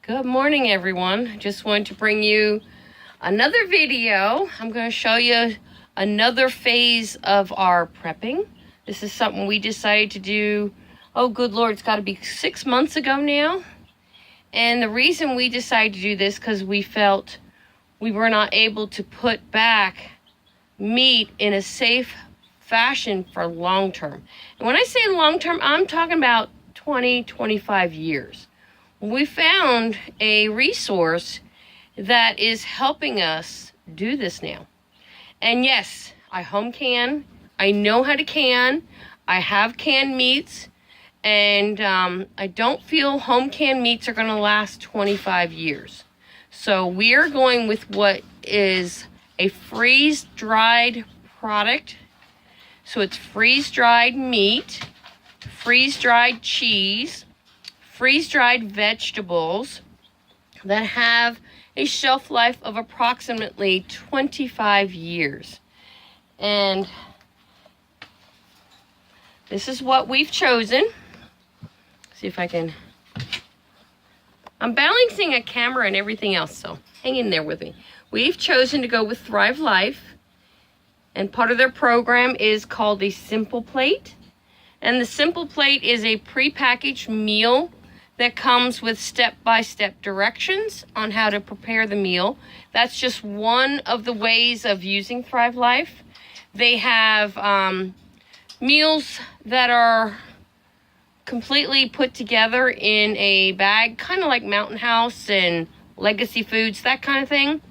Good morning, everyone. Just wanted to bring you another video. I'm going to show you another phase of our prepping. This is something we decided to do, oh good Lord, it's got to be 6 months ago now. And the reason we decided to do this because we felt we were not able to put back meat in a safe fashion for long term. And when I say long term, I'm talking about 20, 25 years. We found a resource that is helping us do this now. And yes, I home can. I know how to can. I have canned meats. And I don't feel home canned meats are going to last 25 years. So we are going with what is a freeze-dried product. So it's freeze-dried meat, freeze-dried cheese, freeze-dried vegetables that have a shelf life of approximately 25 years. And this is what we've chosen. See if I can... I'm balancing a camera and everything else, so hang in there with me. We've chosen to go with Thriveife, and part of their program is called a Simple Plate. And the Simple Plate is a prepackaged meal that comes with step-by-step directions on how to prepare the meal. That's just one of the ways of using Thriveife. They have meals that are completely put together in a bag, kind of like Mountain House and Legacy Foods, that kind of thing.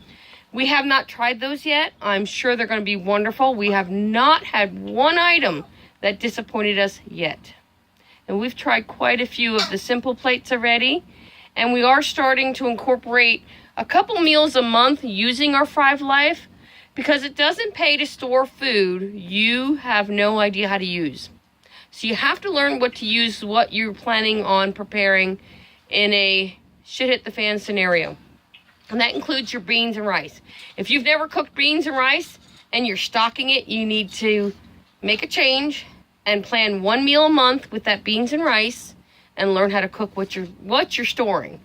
We have not tried those yet. I'm sure they're going to be wonderful. We have not had one item that disappointed us yet. And we've tried quite a few of the Simple Plates already. And we are starting to incorporate a couple meals a month using our Thriveife, because it doesn't pay to store food you have no idea how to use. So you have to learn what to use, what you're planning on preparing in a shit hit the fan scenario. And that includes your beans and rice. If you've never cooked beans and rice and you're stocking it, you need to make a change and plan one meal a month with that beans and rice and learn how to cook what you're storing.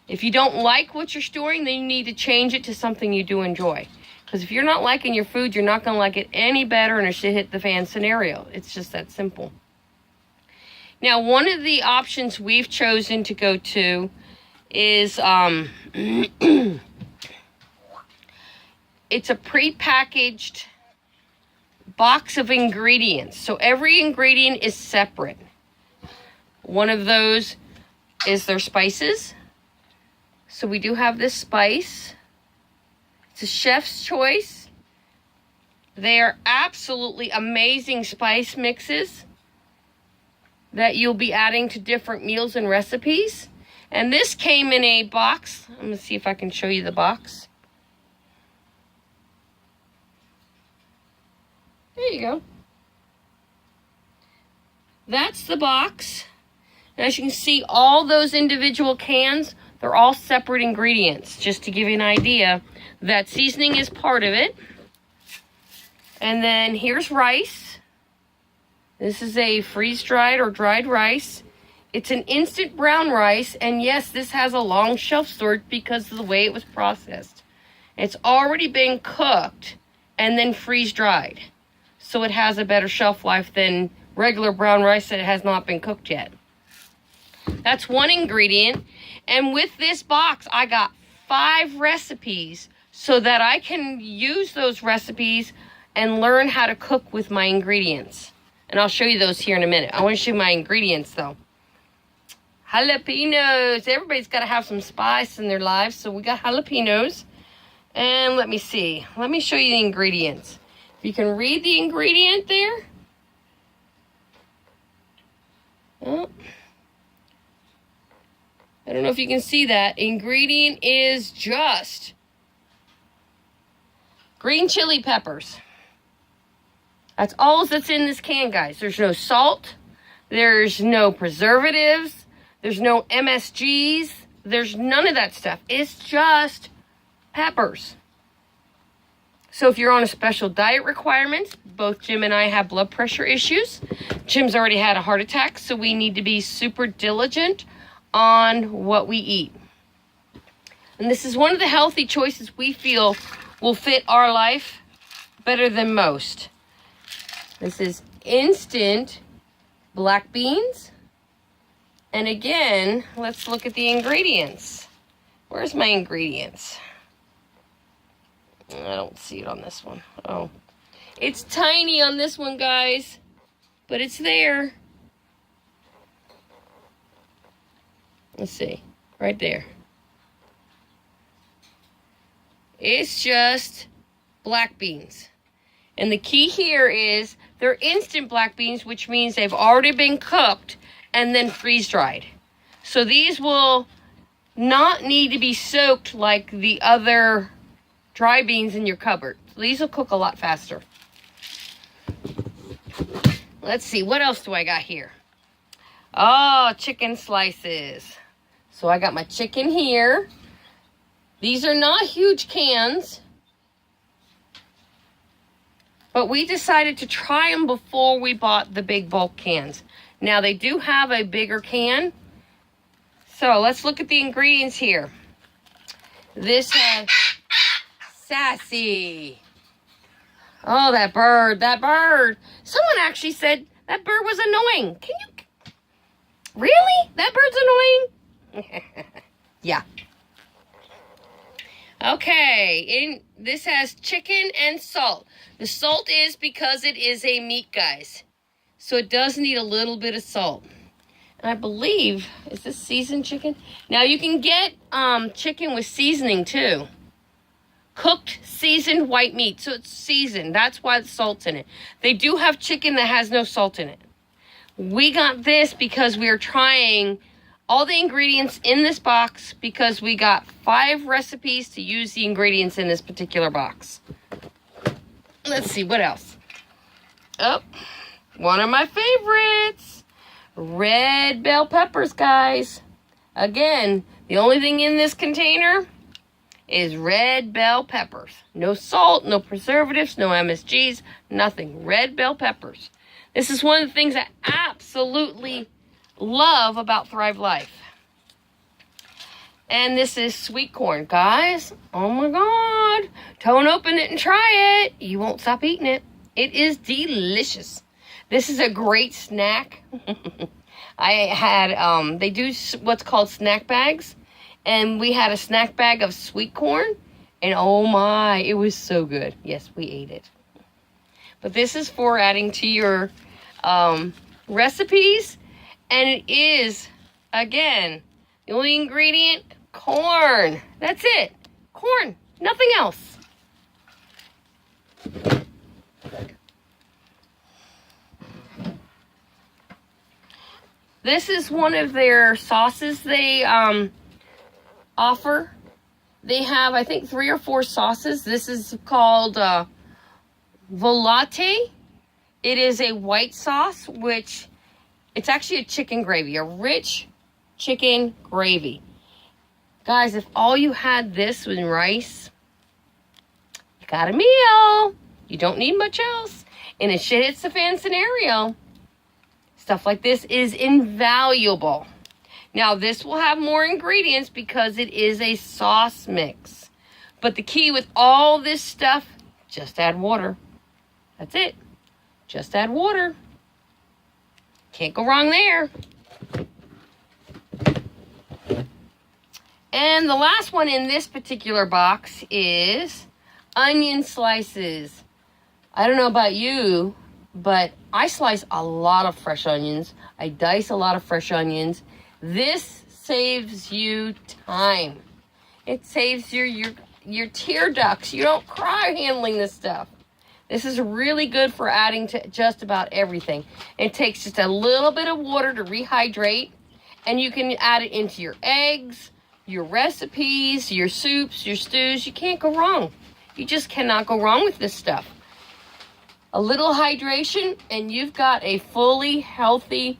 If you don't like what you're storing, then you need to change it to something you do enjoy. Because if you're not liking your food, you're not going to like it any better in a shit hit the fan scenario. It's just that simple. Now, one of the options we've chosen to go to is it's a prepackaged box of ingredients. So every ingredient is separate. One of those is their spices. So we do have this spice. It's a chef's choice. They are absolutely amazing spice mixes that you'll be adding to different meals and recipes. And this came in a box. I'm going to see if I can show you the box. There you go. That's the box. And as you can see, all those individual cans, they're all separate ingredients. Just to give you an idea, that seasoning is part of it. And then here's rice. This is a freeze-dried or dried rice. It's an instant brown rice, and yes, this has a long shelf storage because of the way it was processed. It's already been cooked and then freeze-dried. So it has a better shelf life than regular brown rice that has not been cooked yet. That's one ingredient. And with this box, I got 5 recipes so that I can use those recipes and learn how to cook with my ingredients. And I'll show you those here in a minute. I want to show you my ingredients, though. Jalapenos. Everybody's got to have some spice in their lives. So we got jalapenos. And let me see. Let me show you the ingredients. If you can read the ingredient there. Oh. I don't know if you can see that. Ingredient is just green chili peppers. That's all that's in this can, guys. There's no salt. There's no preservatives. There's no MSGs. There's none of that stuff. It's just peppers. So if you're on a special diet requirement, both Jim and I have blood pressure issues. Jim's already had a heart attack, so we need to be super diligent on what we eat. And this is one of the healthy choices we feel will fit our life better than most. This is instant black beans. And again, let's look at the ingredients. Where's my ingredients? I don't see it on this one. Oh, it's tiny on this one, guys, but it's there. Let's see, right there. It's just black beans. And the key here is they're instant black beans, which means they've already been cooked and then freeze-dried. So these will not need to be soaked like the other dry beans in your cupboard. So these will cook a lot faster. Let's see, what else do I got here? Oh, chicken slices. So I got my chicken here. These are not huge cans, but we decided to try them before we bought the big bulk cans. Now they do have a bigger can. So let's look at the ingredients here. This has Sassy. Oh, that bird, that bird. Someone actually said that bird was annoying. Can you, really? That bird's annoying? Yeah. Okay, this has chicken and salt. The salt is because it is a meat, guys. So it does need a little bit of salt. And I believe, is this seasoned chicken? Now you can get chicken with seasoning too. Cooked, seasoned white meat. So it's seasoned. That's why the salt's in it. They do have chicken that has no salt in it. We got this because we are trying all the ingredients in this box because we got 5 recipes to use the ingredients in this particular box. Let's see, what else? Oh, one of my favorites. Red bell peppers, guys. Again, the only thing in this container is red bell peppers. No salt, no preservatives, no MSGs, nothing. Red bell peppers. This is one of the things I absolutely love about Thriveife. And this is sweet corn, guys. Oh my God. Don't open it and try it. You won't stop eating it. It is delicious. This is a great snack. I had, they do what's called snack bags. And we had a snack bag of sweet corn. And oh my, it was so good. Yes, we ate it. But this is for adding to your recipes. And it is, again, the only ingredient, corn. That's it. Corn. Nothing else. This is one of their sauces they offer. They have, I think, 3 or 4 sauces. This is called Velata. It is a white sauce, which it's actually a chicken gravy, a rich chicken gravy. Guys, if all you had this with rice, you got a meal. You don't need much else. In a shit hits the fan scenario, stuff like this is invaluable. Now, this will have more ingredients because it is a sauce mix. But the key with all this stuff, just add water. That's it. Just add water. Can't go wrong there. And the last one in this particular box is onion slices. I don't know about you, but I slice a lot of fresh onions. I dice a lot of fresh onions. This saves you time. It saves your tear ducts. You don't cry handling this stuff. This is really good for adding to just about everything. It takes just a little bit of water to rehydrate, and you can add it into your eggs, your recipes, your soups, your stews. You can't go wrong. You just cannot go wrong with this stuff. A little hydration, and you've got a fully healthy,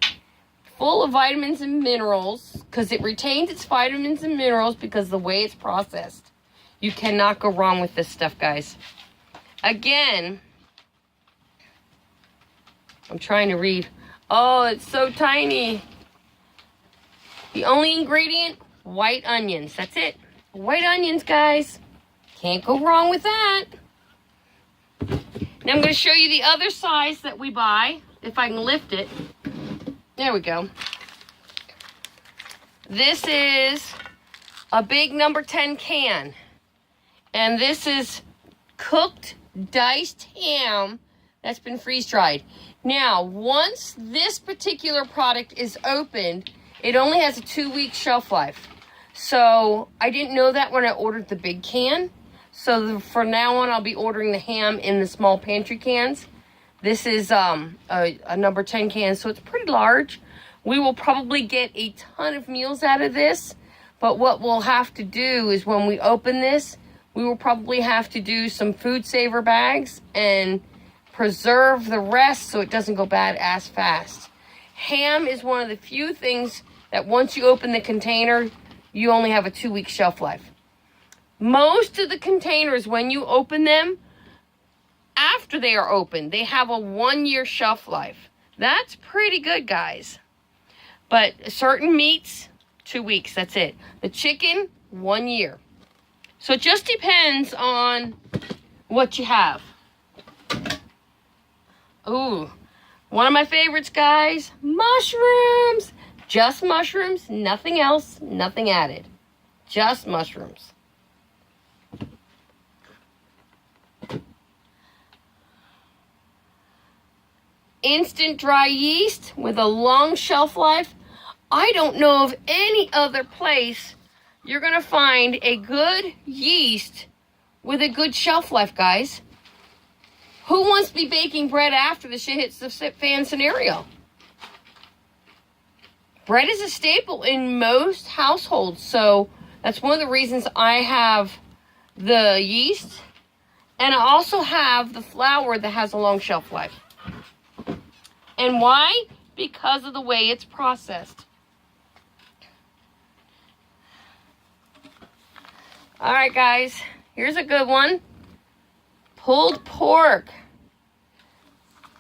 full of vitamins and minerals, because it retains its vitamins and minerals because of the way it's processed. You cannot go wrong with this stuff, guys. Again, I'm trying to read. Oh, it's so tiny. The only ingredient, white onions. That's it. White onions, guys. Can't go wrong with that. Now I'm going to show you the other size that we buy, if I can lift it. There we go. This is a big number 10 can. And this is cooked diced ham that's been freeze-dried. Now, once this particular product is opened, it only has a 2-week shelf life. So I didn't know that when I ordered the big can. So from now on, I'll be ordering the ham in the small pantry cans. This is a number 10 can, so it's pretty large. We will probably get a ton of meals out of this. But what we'll have to do is when we open this, we will probably have to do some food saver bags and preserve the rest so it doesn't go bad as fast. Ham is one of the few things that once you open the container, you only have a 2-week shelf life. Most of the containers, when you open them, after they are open, they have a 1-year shelf life. That's pretty good, guys. But certain meats, 2 weeks, that's it. The chicken, 1 year. So it just depends on what you have. Ooh, one of my favorites, guys, mushrooms. Just mushrooms, nothing else, nothing added. Just mushrooms. Instant dry yeast with a long shelf life. I don't know of any other place you're going to find a good yeast with a good shelf life, guys. Who wants to be baking bread after the shit hits the fan scenario? Bread is a staple in most households, so that's one of the reasons I have the yeast. And I also have the flour that has a long shelf life. And why? Because of the way it's processed. All right, guys, here's a good one. Pulled pork.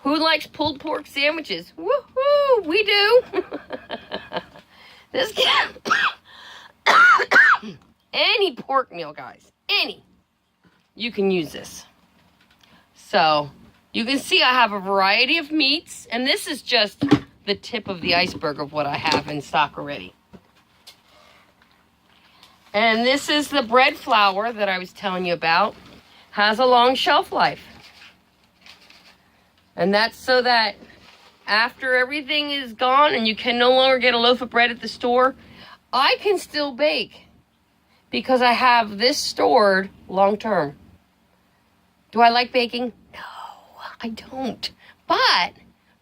Who likes pulled pork sandwiches? Woohoo, we do. This any pork meal, guys, any. You can use this. So, you can see I have a variety of meats, and this is just the tip of the iceberg of what I have in stock already. And this is the bread flour that I was telling you about. Has a long shelf life. And that's so that after everything is gone and you can no longer get a loaf of bread at the store, I can still bake because I have this stored long term. Do I like baking? No, I don't. But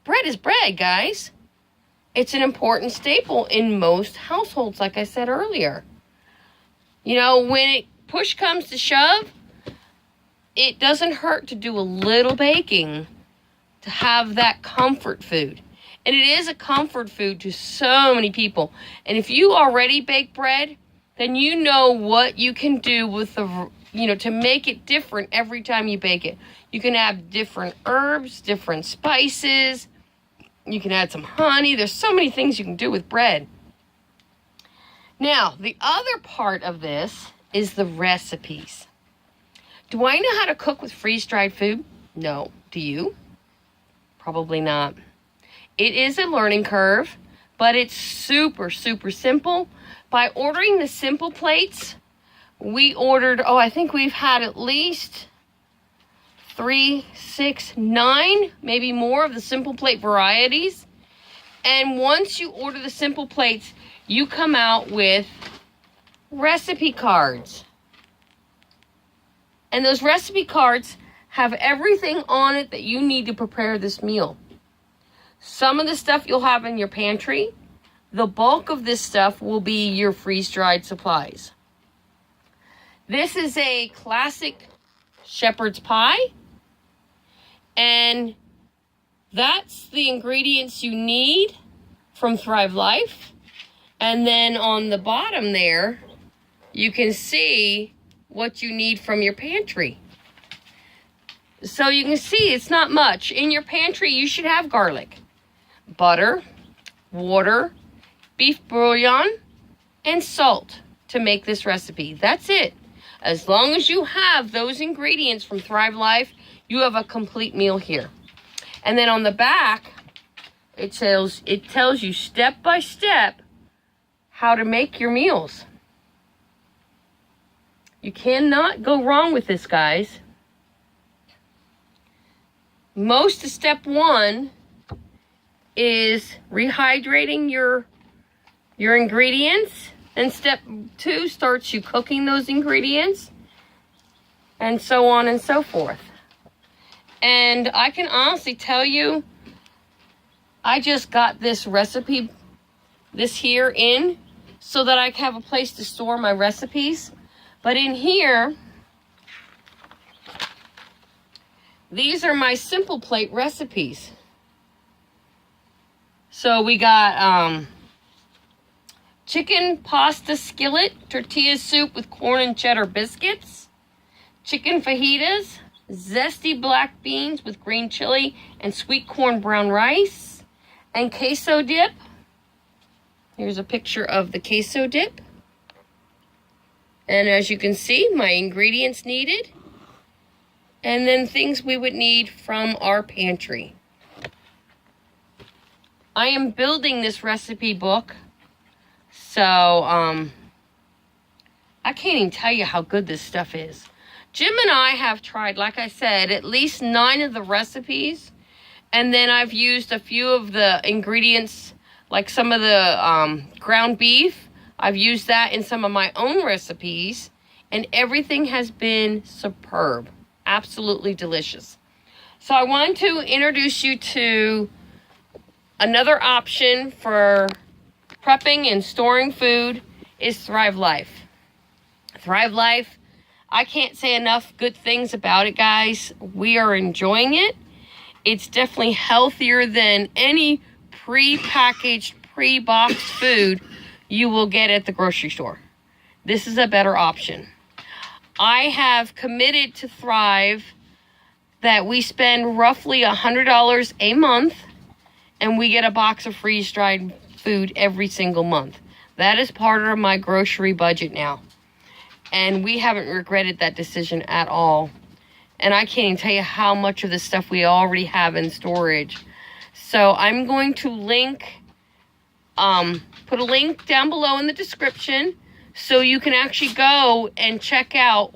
bread is bread, guys. It's an important staple in most households, like I said earlier. You know, when push comes to shove, it doesn't hurt to do a little baking to have that comfort food. And it is a comfort food to so many people. And if you already bake bread, then you know what you can do with the, to make it different every time you bake it. You can add different herbs, different spices. You can add some honey. There's so many things you can do with bread. Now, the other part of this is the recipes. Do I know how to cook with freeze-dried food? No. Do you? Probably not. It is a learning curve, but it's super, super simple. By ordering the simple plates, we ordered, I think we've had at least 3, 6, 9, maybe more of the simple plate varieties. And once you order the simple plates, you come out with recipe cards. And those recipe cards have everything on it that you need to prepare this meal. Some of the stuff you'll have in your pantry. The bulk of this stuff will be your freeze-dried supplies. This is a classic shepherd's pie. And that's the ingredients you need from Thriveife. And then on the bottom there, you can see what you need from your pantry. So you can see it's not much. In your pantry, you should have garlic, butter, water, beef bouillon, and salt. to make this recipe. That's it. As long as you have those ingredients from Thriveife, you have a complete meal here. And then on the back, it tells you step by step how to make your meals. You cannot go wrong with this, guys. Most of step 1 is rehydrating your ingredients, and step 2 starts you cooking those ingredients, and so on and so forth. And I can honestly tell you, I just got this recipe, this here in, so that I have a place to store my recipes. But in here, these are my simple plate recipes. So we got chicken pasta skillet, tortilla soup with corn and cheddar biscuits, chicken fajitas, zesty black beans with green chili and sweet corn brown rice, and queso dip. Here's a picture of the queso dip. And as you can see, my ingredients needed, and then things we would need from our pantry. I am building this recipe book, so I can't even tell you how good this stuff is. Jim and I have tried, like I said, at least 9 of the recipes, and then I've used a few of the ingredients, like some of the ground beef. I've used that in some of my own recipes, and everything has been superb. Absolutely delicious. So I wanted to introduce you to another option for prepping and storing food is Thriveife. Thriveife, I can't say enough good things about it, guys. We are enjoying it. It's definitely healthier than any pre-packaged, pre-boxed food you will get at the grocery store. This is a better option. I have committed to Thrive that we spend roughly $100 a month, and we get a box of freeze-dried food every single month. That is part of my grocery budget now. And we haven't regretted that decision at all. And I can't even tell you how much of this stuff we already have in storage. So I'm going to put a link down below in the description so you can actually go and check out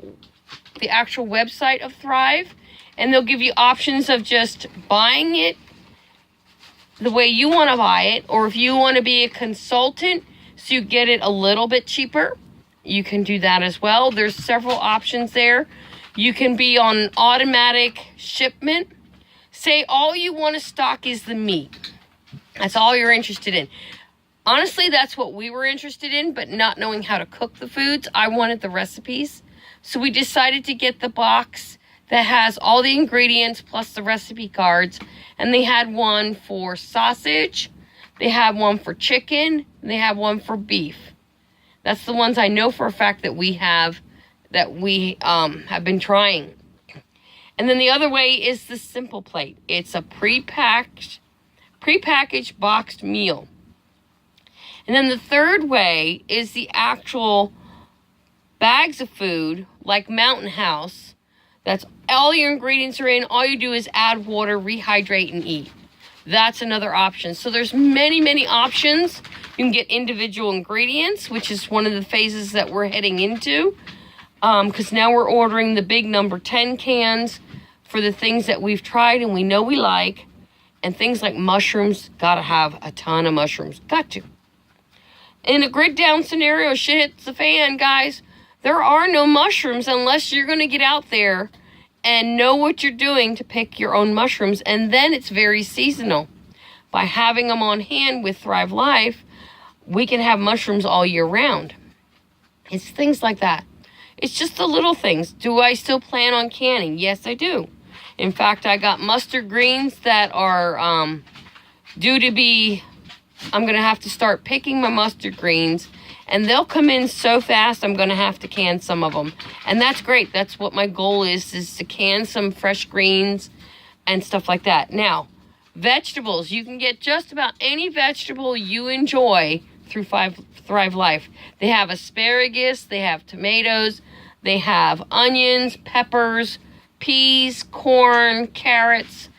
the actual website of Thrive. And they'll give you options of just buying it the way you want to buy it, or if you want to be a consultant so you get it a little bit cheaper, you can do that as well. There's several options there. You can be on automatic shipment. Say all you want to stock is the meat. That's all you're interested in. Honestly, that's what we were interested in, but not knowing how to cook the foods, I wanted the recipes. So we decided to get the box that has all the ingredients plus the recipe cards. And they had one for sausage, they had one for chicken, and they have one for beef. That's the ones I know for a fact that we have been trying. And then the other way is the simple plate. It's a prepackaged boxed meal. And then the third way is the actual bags of food, like Mountain House. That's all your ingredients are in. All you do is add water, rehydrate, and eat. That's another option. So there's many, many options. You can get individual ingredients, which is one of the phases that we're heading into. Because now we're ordering the big number 10 cans for the things that we've tried and we know we like. And things like mushrooms, gotta have a ton of mushrooms. Got to. In a grid down scenario, shit hits the fan, guys. There are no mushrooms unless you're going to get out there and know what you're doing to pick your own mushrooms. And then it's very seasonal. By having them on hand with Thriveife, we can have mushrooms all year round. It's things like that. It's just the little things. Do I still plan on canning? Yes, I do. In fact, I got mustard greens that are due to be... I'm going to have to start picking my mustard greens, and they'll come in so fast I'm going to have to can some of them. And that's great. That's what my goal is to can some fresh greens and stuff like that. Now, vegetables. You can get just about any vegetable you enjoy through Thrive Life. They have asparagus, they have tomatoes, they have onions, peppers, peas, corn, carrots.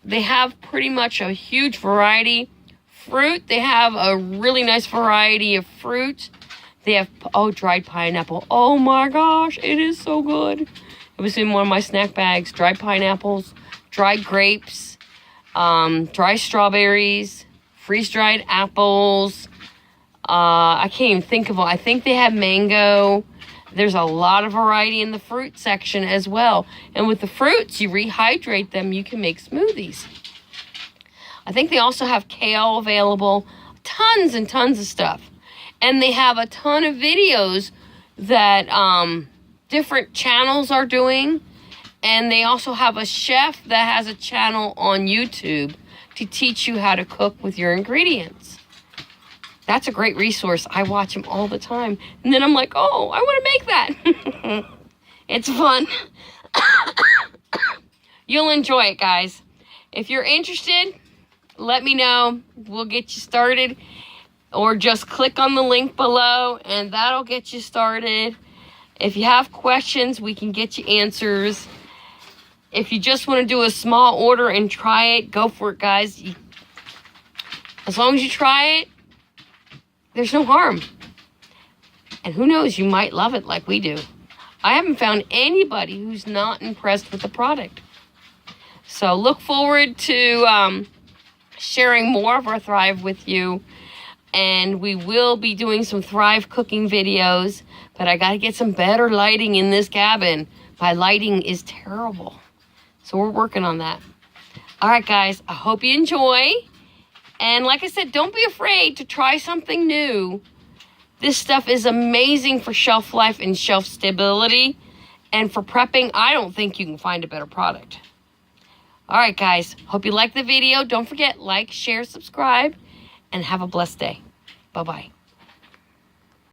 They have pretty much a huge variety. Fruit, they have a really nice variety of fruit. They have, dried pineapple. Oh my gosh, it is so good. It was in one of my snack bags. Dried pineapples, dried grapes, dry strawberries, freeze-dried apples. I can't even think of all. I think they have mango. There's a lot of variety in the fruit section as well. And with the fruits, you rehydrate them. You can make smoothies. I think they also have kale available. Tons and tons of stuff. And they have a ton of videos that different channels are doing. And they also have a chef that has a channel on YouTube to teach you how to cook with your ingredients. That's a great resource. I watch them all the time. And then I'm like, oh, I want to make that. It's fun. You'll enjoy it, guys. If you're interested, let me know. We'll get you started. Or just click on the link below and that'll get you started. If you have questions, we can get you answers. If you just want to do a small order and try it, go for it, guys. As long as you try it, there's no harm. And who knows, you might love it like we do. I haven't found anybody who's not impressed with the product. So look forward to sharing more of our Thrive with you. And we will be doing some Thrive cooking videos. But I got to get some better lighting in this cabin. My lighting is terrible. So we're working on that. All right, guys. I hope you enjoy. And like I said, don't be afraid to try something new. This stuff is amazing for shelf life and shelf stability. And for prepping, I don't think you can find a better product. All right, guys. Hope you liked the video. Don't forget, like, share, subscribe, and have a blessed day. Bye-bye.